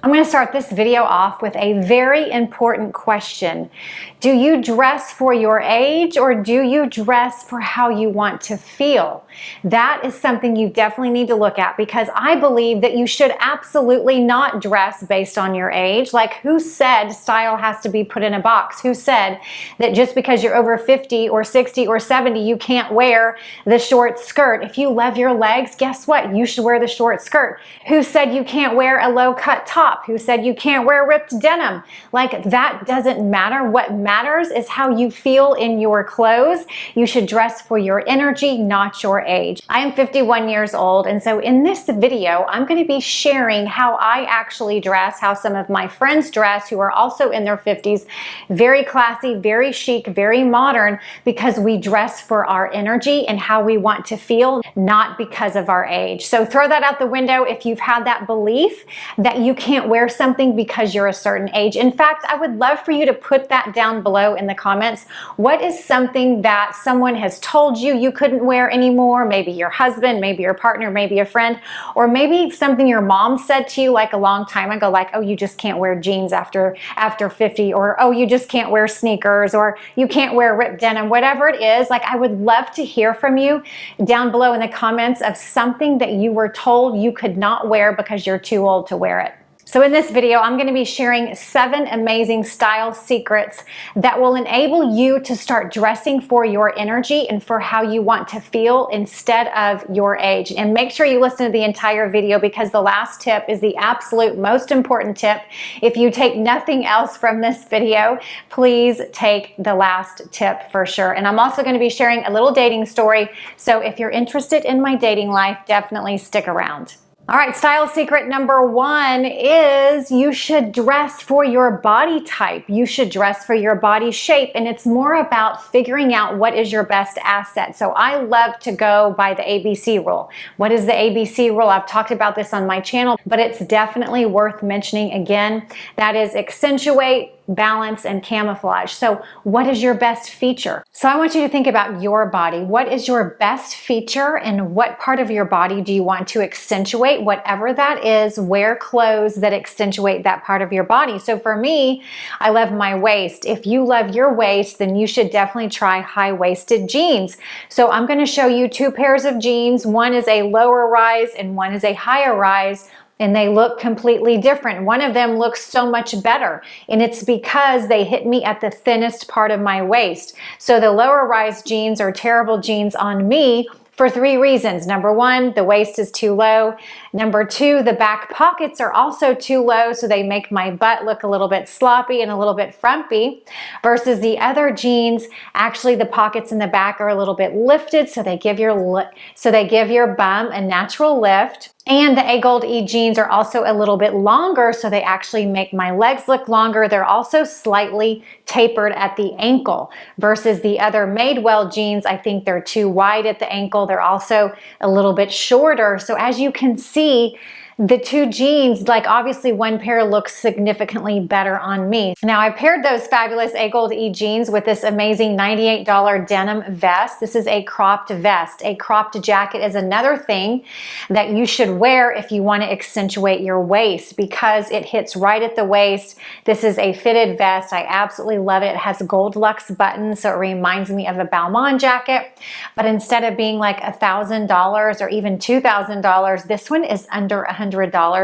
I'm going to start this video off with a very important question. Do you dress for your age, or do you dress for how you want to feel? That is something you definitely need to look at, because I believe that you should absolutely not dress based on your age. Like, who said style has to be put in a box? Who said that just because you're over 50 or 60 or 70, you can't wear the short skirt? If you love your legs, guess what? You should wear the short skirt. Who said you can't wear a low cut top? Who said you can't wear ripped denim? Like, that doesn't matter. What matters is how you feel in your clothes. You should dress for your energy, not your age. I am 51 years old, and so in this video, I'm going to be sharing how I actually dress, how some of my friends dress who are also in their 50s. Very classy, very chic, very modern, because we dress for our energy and how we want to feel, not because of our age. So throw that out the window if you've had that belief that you can't wear something because you're a certain age. In fact, I would love for you to put that down below in the comments. What is something that someone has told you you couldn't wear anymore? Maybe your husband, maybe your partner, maybe a friend, or maybe something your mom said to you like a long time ago, like, oh, you just can't wear jeans after 50, or oh, you just can't wear sneakers, or you can't wear ripped denim, whatever it is. Like, I would love to hear from you down below in the comments of something that you were told you could not wear because you're too old to wear it. So in this video, I'm going to be sharing 7 amazing style secrets that will enable you to start dressing for your energy and for how you want to feel instead of your age. And make sure you listen to the entire video, because the last tip is the absolute most important tip. If you take nothing else from this video, please take the last tip for sure. And I'm also going to be sharing a little dating story. So if you're interested in my dating life, definitely stick around. All right, style secret number 1 is you should dress for your body type. You should dress for your body shape, and it's more about figuring out what is your best asset. So I love to go by the ABC rule. What is the ABC rule? I've talked about this on my channel, but it's definitely worth mentioning again. That is accentuate, balance, and camouflage. So what is your best feature? So I want you to think about your body. What is your best feature, and what part of your body do you want to accentuate? Whatever that is, wear clothes that accentuate that part of your body. So for me, I love my waist. If you love your waist, then you should definitely try high-waisted jeans. So I'm going to show you 2 pairs of jeans. One is a lower rise and one is a higher rise, and they look completely different. One of them looks so much better, and it's because they hit me at the thinnest part of my waist. So the lower rise jeans are terrible jeans on me for 3 reasons. Number 1, the waist is too low. Number 2, the back pockets are also too low, so they make my butt look a little bit sloppy and a little bit frumpy. Versus the other jeans, actually the pockets in the back are a little bit lifted, so they give your bum a natural lift. And the A Gold E jeans are also a little bit longer, so they actually make my legs look longer. They're also slightly tapered at the ankle, versus the other Madewell jeans, I think they're too wide at the ankle. They're also a little bit shorter. So as you can see, the 2 jeans, like, obviously one pair looks significantly better on me. Now, I paired those fabulous A Gold E jeans with this amazing $98 denim vest. This is a cropped vest. A cropped jacket is another thing that you should wear if you want to accentuate your waist, because it hits right at the waist. This is a fitted vest. I absolutely love it. It has gold luxe buttons, so it reminds me of a Balmain jacket. But instead of being like $1,000 or even $2,000, this one is under $100.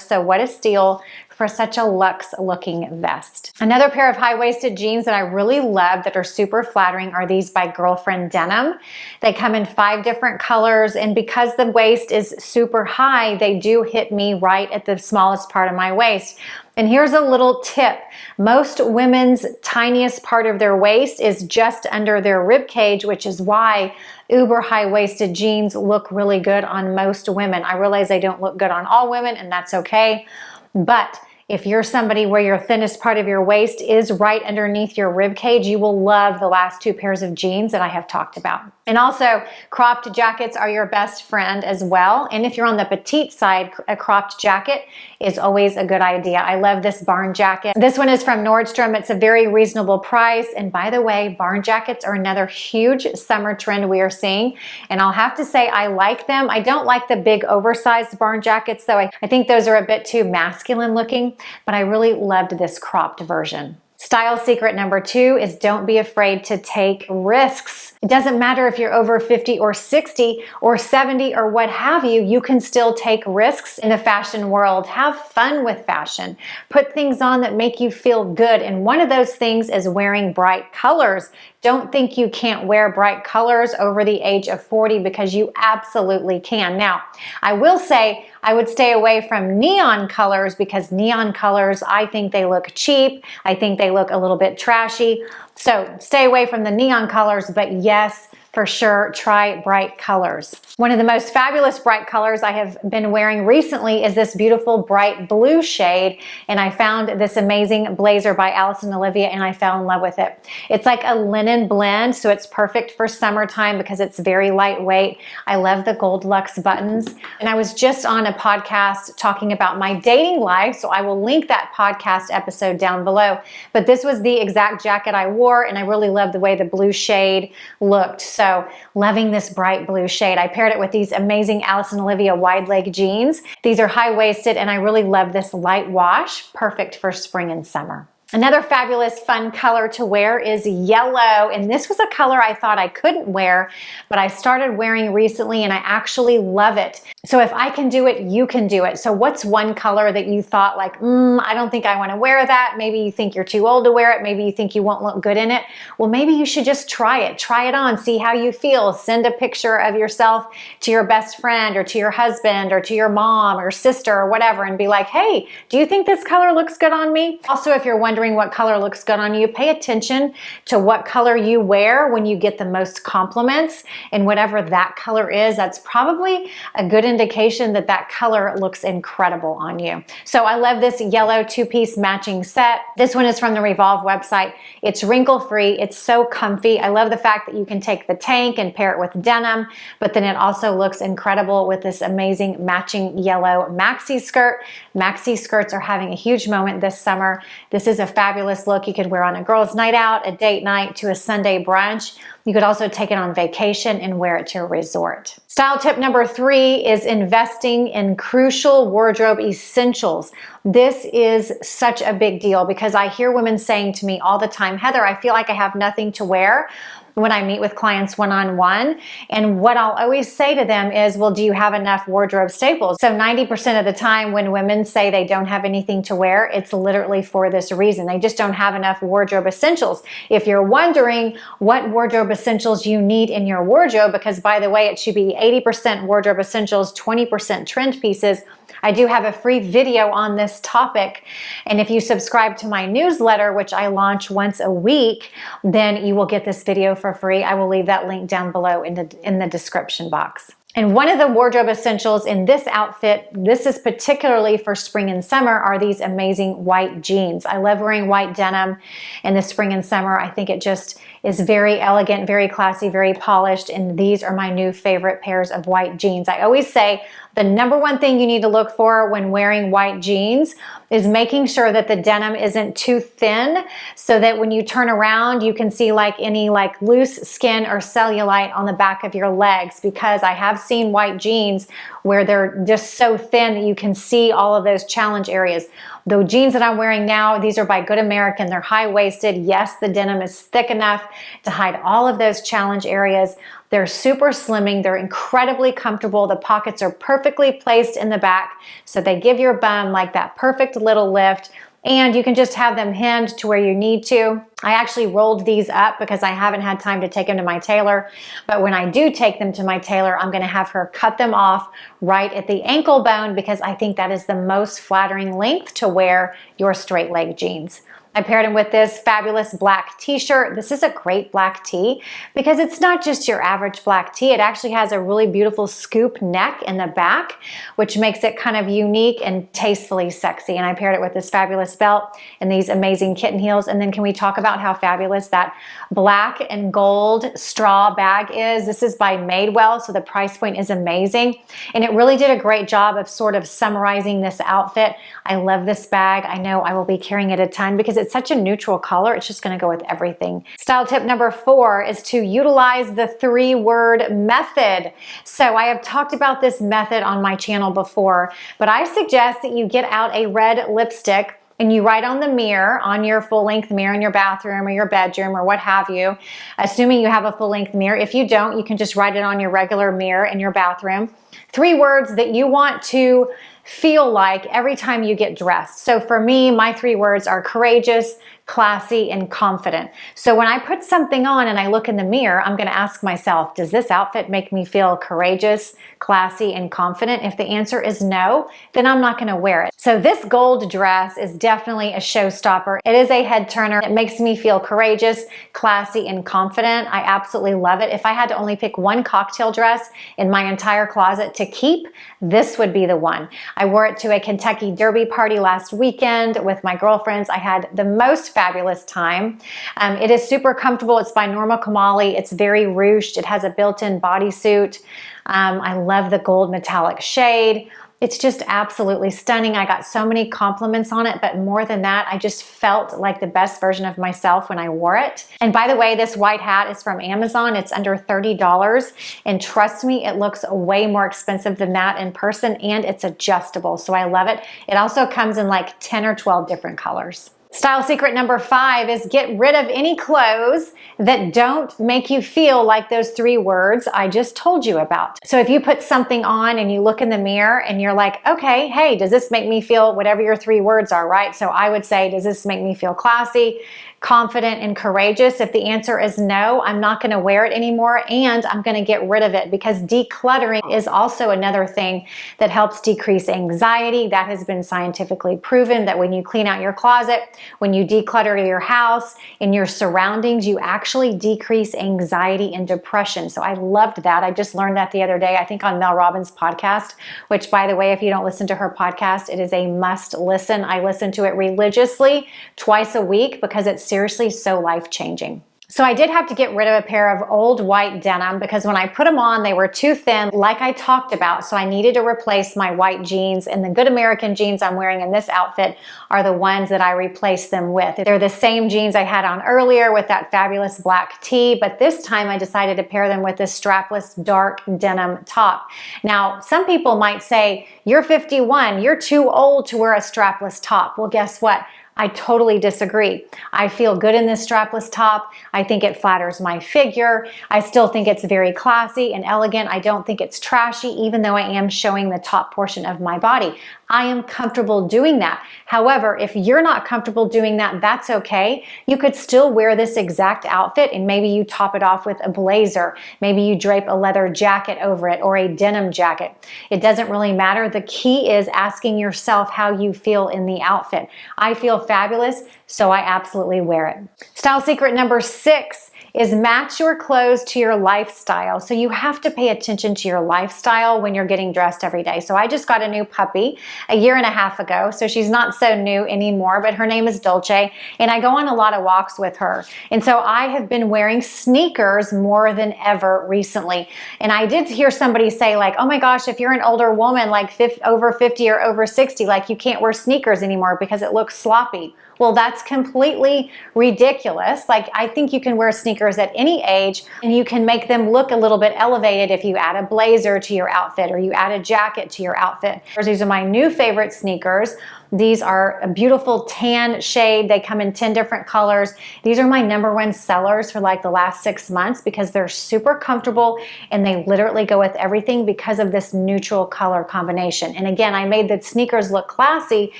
So what a steal for such a luxe looking vest. Another pair of high-waisted jeans that I really love that are super flattering are these by Girlfriend Denim. They come in 5 different colors, and because the waist is super high, they do hit me right at the smallest part of my waist. And here's a little tip. Most women's tiniest part of their waist is just under their rib cage, which is why uber high-waisted jeans look really good on most women. I realize they don't look good on all women, and that's okay. But if you're somebody where your thinnest part of your waist is right underneath your rib cage, you will love the last 2 pairs of jeans that I have talked about. And also, cropped jackets are your best friend as well. And if you're on the petite side, a cropped jacket is always a good idea. I love this barn jacket. This one is from Nordstrom. It's a very reasonable price. And by the way, barn jackets are another huge summer trend we are seeing. And I'll have to say I like them. I don't like the big oversized barn jackets though. I think those are a bit too masculine looking. but I really loved this cropped version. Style secret number 2 is don't be afraid to take risks. It doesn't matter if you're over 50 or 60 or 70 or what have you, you can still take risks in the fashion world. Have fun with fashion. Put things on that make you feel good. And one of those things is wearing bright colors. Don't think you can't wear bright colors over the age of 40 because you absolutely can. Now, I will say I would stay away from neon colors because neon colors, I think they look cheap. I think they look a little bit trashy. So stay away from the neon colors, but yes, for sure, try bright colors. One of the most fabulous bright colors I have been wearing recently is this beautiful bright blue shade, and I found this amazing blazer by Alice and Olivia, and I fell in love with it. It's like a linen blend, so it's perfect for summertime because it's very lightweight. I love the gold luxe buttons, and I was just on a podcast talking about my dating life, so I will link that podcast episode down below. But this was the exact jacket I wore, and I really loved the way the blue shade looked. So loving this bright blue shade. I paired it with these amazing Alice and Olivia wide leg jeans. These are high-waisted and I really love this light wash. Perfect for spring and summer. Another fabulous fun color to wear is yellow, and this was a color I thought I couldn't wear, but I started wearing recently and I actually love it. So if I can do it, you can do it. So what's one color that you thought like, I don't think I want to wear that. Maybe you think you're too old to wear it. Maybe you think you won't look good in it. Well, maybe you should just try it. Try it on, see how you feel. Send a picture of yourself to your best friend or to your husband or to your mom or sister or whatever and be like, hey, do you think this color looks good on me? Also, if you're wondering what color looks good on you, pay attention to what color you wear when you get the most compliments, and whatever that color is, that's probably a good indication that that color looks incredible on you. So I love this yellow two-piece matching set. This one is from the Revolve website. It's wrinkle-free. It's so comfy. I love the fact that you can take the tank and pair it with denim, but then it also looks incredible with this amazing matching yellow maxi skirt. Maxi skirts are having a huge moment this summer. This is a fabulous look you could wear on a girls' night out, a date night, to a Sunday brunch. You could also take it on vacation and wear it to a resort. Style tip number 3 is investing in crucial wardrobe essentials. This is such a big deal because I hear women saying to me all the time, Heather, I feel like I have nothing to wear when I meet with clients one-on-one. And what I'll always say to them is, well, do you have enough wardrobe staples? So 90% of the time when women say they don't have anything to wear, it's literally for this reason. They just don't have enough wardrobe essentials. If you're wondering what wardrobe essentials you need in your wardrobe, because by the way, it should be 80% wardrobe essentials, 20% trend pieces, I do have a free video on this topic, and if you subscribe to my newsletter, which I launch once a week, then you will get this video for free. I will leave that link down below in the description box. And one of the wardrobe essentials in this outfit, this is particularly for spring and summer, are these amazing white jeans. I love wearing white denim in the spring and summer. I think it just is very elegant, very classy, very polished, and these are my new favorite pairs of white jeans. I always say the number one thing you need to look for when wearing white jeans is making sure that the denim isn't too thin so that when you turn around, you can see like any like loose skin or cellulite on the back of your legs, because I have seen white jeans where they're just so thin that you can see all of those challenge areas. The jeans that I'm wearing now, these are by Good American. They're high-waisted. Yes, the denim is thick enough to hide all of those challenge areas. They're super slimming. They're incredibly comfortable. The pockets are perfectly placed in the back, so they give your bum like that perfect little lift. And you can just have them hemmed to where you need to. I actually rolled these up because I haven't had time to take them to my tailor. But when I do take them to my tailor, I'm going to have her cut them off right at the ankle bone because I think that is the most flattering length to wear your straight leg jeans. I paired them with this fabulous black t-shirt. This is a great black tee because it's not just your average black tee. It actually has a really beautiful scoop neck in the back, which makes it kind of unique and tastefully sexy. And I paired it with this fabulous belt and these amazing kitten heels. And then can we talk about about how fabulous that black and gold straw bag is. This is by Madewell, so the price point is amazing. And it really did a great job of sort of summarizing this outfit. I love this bag. I know I will be carrying it a ton because it's such a neutral color. It's just gonna go with everything. Style tip number 4 is to utilize the 3-word method. So I have talked about this method on my channel before, but I suggest that you get out a red lipstick and you write on the mirror, on your full-length mirror in your bathroom or your bedroom or what have you, assuming you have a full-length mirror. If you don't, you can just write it on your regular mirror in your bathroom. 3 words that you want to feel like every time you get dressed. So for me, my 3 words are courageous, classy, and confident. So when I put something on and I look in the mirror, I'm gonna ask myself, does this outfit make me feel courageous, classy, and confident? If the answer is no, then I'm not gonna wear it. So this gold dress is definitely a showstopper. It is a head turner. It makes me feel courageous, classy, and confident. I absolutely love it. If I had to only pick one cocktail dress in my entire closet to keep, this would be the one. I wore it to a Kentucky Derby party last weekend with my girlfriends. I had the most fabulous time. It is super comfortable. It's by Norma Kamali. It's very ruched. It has a built-in bodysuit. I love the gold metallic shade. It's just absolutely stunning. I got so many compliments on it, but more than that, I just felt like the best version of myself when I wore it. And by the way, this white hat is from Amazon. It's under $30. And trust me, it looks way more expensive than that in person, and it's adjustable. So I love it. It also comes in like 10 or 12 different colors. Style secret number 5 is get rid of any clothes that don't make you feel like those 3 words I just told you about. So if you put something on and you look in the mirror and you're like, okay, hey, does this make me feel whatever your 3 words are, right? So I would say, does this make me feel classy, confident, and courageous? If the answer is no, I'm not gonna wear it anymore and I'm gonna get rid of it, because decluttering is also another thing that helps decrease anxiety. That has been scientifically proven that when you clean out your closet, when you declutter your house and your surroundings, you actually decrease anxiety and depression. So I loved that. I just learned that the other day, I think on Mel Robbins' podcast, which, by the way, if you don't listen to her podcast, it is a must listen. I listen to it religiously twice a week because it's seriously so life-changing. So I did have to get rid of a pair of old white denim because when I put them on, they were too thin, like I talked about. So I needed to replace my white jeans, and the good American jeans I'm wearing in this outfit are the ones that I replaced them with. They're the same jeans I had on earlier with that fabulous black tee, but this time I decided to pair them with this strapless dark denim top. Now, some people might say, you're 51, you're too old to wear a strapless top. Well, guess what? I totally disagree. I feel good in this strapless top. I think it flatters my figure. I still think it's very classy and elegant. I don't think it's trashy, even though I am showing the top portion of my body. I am comfortable doing that. However, if you're not comfortable doing that, that's okay. You could still wear this exact outfit and maybe you top it off with a blazer. Maybe you drape a leather jacket over it or a denim jacket. It doesn't really matter. The key is asking yourself how you feel in the outfit. I feel fabulous, so I absolutely wear it. Style secret number 6 is match your clothes to your lifestyle. So you have to pay attention to your lifestyle when you're getting dressed every day. So I just got a new puppy a year and a half ago. So she's not so new anymore, but her name is Dolce, and I go on a lot of walks with her. And so I have been wearing sneakers more than ever recently. And I did hear somebody say like, oh my gosh, if you're an older woman, like over 50 or over 60, like you can't wear sneakers anymore because it looks sloppy. Well, that's completely ridiculous. Like, I think you can wear sneakers at any age and you can make them look a little bit elevated if you add a blazer to your outfit or you add a jacket to your outfit. These are my new favorite sneakers. These are a beautiful tan shade. They come in 10 different colors. These are my #1 sellers for like the last 6 months because they're super comfortable and they literally go with everything because of this neutral color combination. And again, I made the sneakers look classy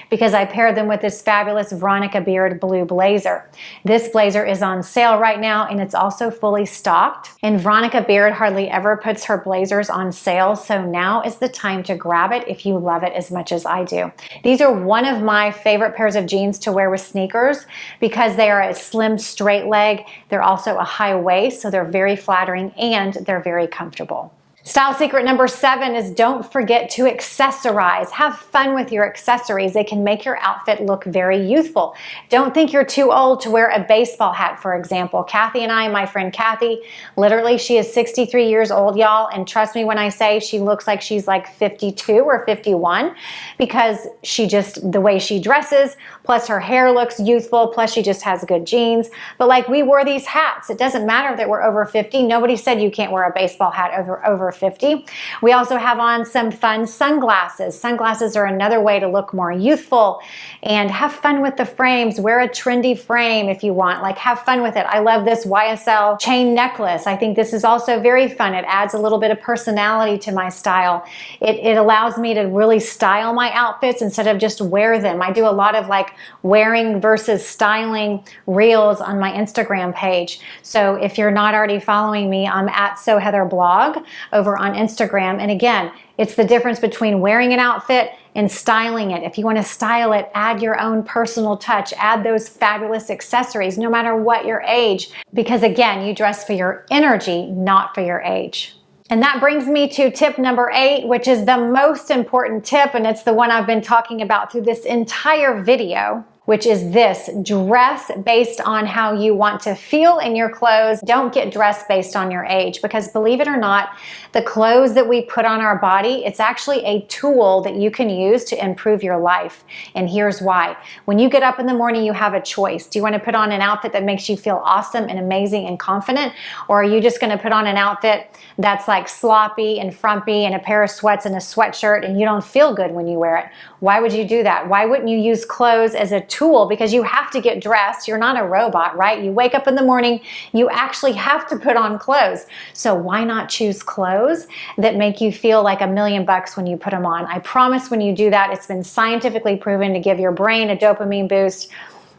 because I paired them with this fabulous Veronica Beard blue blazer. This blazer is on sale right now and it's also fully stocked. And Veronica Beard hardly ever puts her blazers on sale, so now is the time to grab it if you love it as much as I do. These are one of my favorite pairs of jeans to wear with sneakers because they are a slim straight leg. They're also a high waist, so they're very flattering and they're very comfortable. Style secret number 7 is don't forget to accessorize. Have fun with your accessories. They can make your outfit look very youthful. Don't think you're too old to wear a baseball hat, for example. Kathy and I, my friend Kathy, literally she is 63 years old, y'all, and trust me when I say she looks like she's like 52 or 51 because the way she dresses, plus her hair looks youthful, plus she just has good genes. But like we wore these hats. It doesn't matter that we're over 50. Nobody said you can't wear a baseball hat over 50. We also have on some fun sunglasses. Sunglasses are another way to look more youthful, and have fun with the frames. Wear a trendy frame if you want. Like have fun with it. I love this YSL chain necklace. I think this is also very fun. It adds a little bit of personality to my style. It allows me to really style my outfits instead of just wear them. I do a lot of like wearing versus styling reels on my Instagram page. So if you're not already following me, I'm at SoHeatherBlog over on Instagram. And again, it's the difference between wearing an outfit and styling it. If you want to style it, add your own personal touch, add those fabulous accessories, no matter what your age, because again, you dress for your energy, not for your age. And that brings me to tip number 8, which is the most important tip, and it's the one I've been talking about through this entire video, which is this: dress based on how you want to feel in your clothes. Don't get dressed based on your age, because believe it or not, the clothes that we put on our body, it's actually a tool that you can use to improve your life. And here's why. When you get up in the morning, you have a choice. Do you want to put on an outfit that makes you feel awesome and amazing and confident? Or are you just going to put on an outfit that's like sloppy and frumpy and a pair of sweats and a sweatshirt and you don't feel good when you wear it? Why would you do that? Why wouldn't you use clothes as a tool? Because you have to get dressed. You're not a robot, right? You wake up in the morning, you actually have to put on clothes. So why not choose clothes that make you feel like $1,000,000 when you put them on? I promise when you do that, it's been scientifically proven to give your brain a dopamine boost.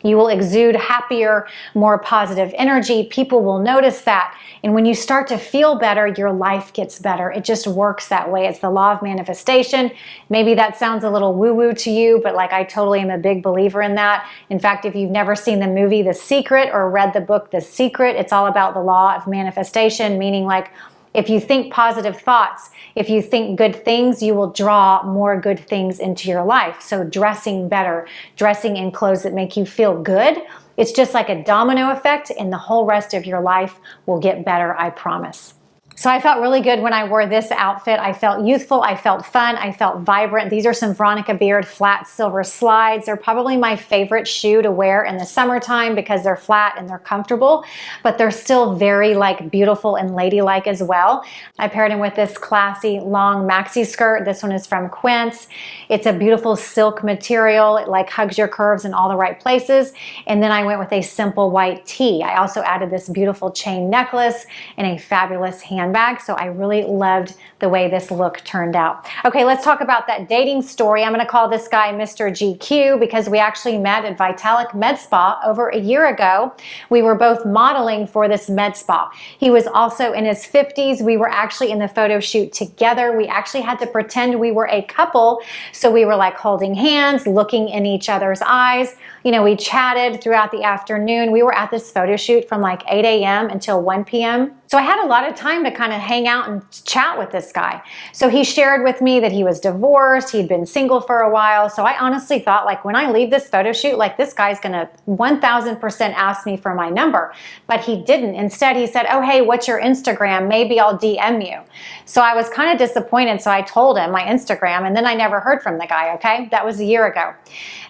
You will exude happier, more positive energy. People will notice that. And when you start to feel better, your life gets better. It just works that way. It's the law of manifestation. Maybe that sounds a little woo-woo to you, but like I totally am a big believer in that. In fact, if you've never seen the movie The Secret or read the book The Secret, it's all about the law of manifestation, meaning like if you think positive thoughts, if you think good things, you will draw more good things into your life. So dressing better, dressing in clothes that make you feel good, it's just like a domino effect, and the whole rest of your life will get better, I promise. So I felt really good when I wore this outfit. I felt youthful, I felt fun, I felt vibrant. These are some Veronica Beard flat silver slides. They're probably my favorite shoe to wear in the summertime because they're flat and they're comfortable, but they're still very like beautiful and ladylike as well. I paired them with this classy long maxi skirt. This one is from Quince. It's a beautiful silk material. It like hugs your curves in all the right places. And then I went with a simple white tee. I also added this beautiful chain necklace and a fabulous handbag. So I really loved the way this look turned out. Okay, let's talk about that dating story. I'm going to call this guy Mr. GQ because we actually met at Vitalik Med Spa over a year ago. We were both modeling for this med spa. He was also in his 50s. We were actually in the photo shoot together. We actually had to pretend we were a couple. So we were like holding hands, looking in each other's eyes. You know, we chatted throughout the afternoon. We were at this photo shoot from like 8 a.m. until 1 p.m. So I had a lot of time to kind of hang out and chat with this guy. So he shared with me that he was divorced, he'd been single for a while. So I honestly thought like when I leave this photo shoot, like this guy's gonna 1000% ask me for my number. But he didn't. Instead, he said, oh, hey, what's your Instagram? Maybe I'll DM you. So I was kind of disappointed. So I told him my Instagram, and then I never heard from the guy, okay? That was a year ago.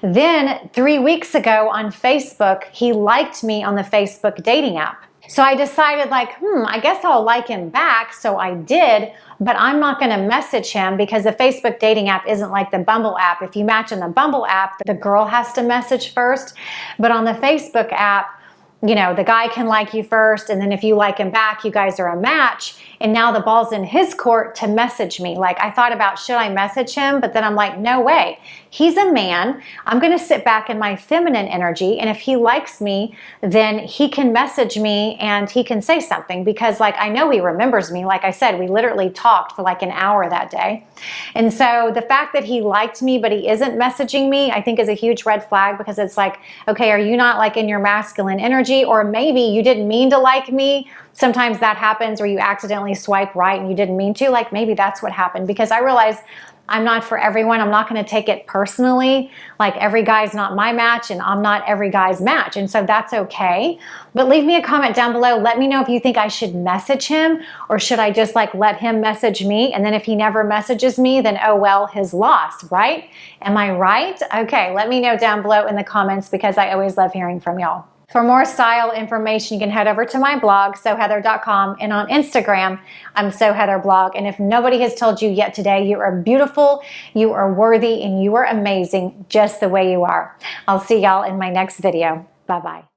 Then 3 weeks ago on Facebook, he liked me on the Facebook dating app. So I decided like, I guess I'll like him back. So I did, but I'm not going to message him because the Facebook dating app isn't like the Bumble app. If you match in the Bumble app, the girl has to message first. But on the Facebook app, you know, the guy can like you first, and then if you like him back, you guys are a match, and now the ball's in his court to message me. Like, I thought about, should I message him? But then I'm like, no way. He's a man. I'm going to sit back in my feminine energy, and if he likes me, then he can message me and he can say something, because like I know he remembers me. Like I said, we literally talked for like an hour that day. And so the fact that he liked me but he isn't messaging me, I think is a huge red flag, because it's like, okay, are you not like in your masculine energy? Or maybe you didn't mean to like me. Sometimes that happens where you accidentally swipe right and you didn't mean to. Like maybe that's what happened, because I realize I'm not for everyone. I'm not going to take it personally. Like every guy's not my match and I'm not every guy's match. And so that's okay. But leave me a comment down below. Let me know if you think I should message him, or should I just like let him message me? And then if he never messages me, then oh well, his loss, right? Am I right? Okay, let me know down below in the comments, because I always love hearing from y'all. For more style information, you can head over to my blog, SoHeather.com, and on Instagram, I'm SoHeatherBlog. And if nobody has told you yet today, you are beautiful, you are worthy, and you are amazing just the way you are. I'll see y'all in my next video. Bye-bye.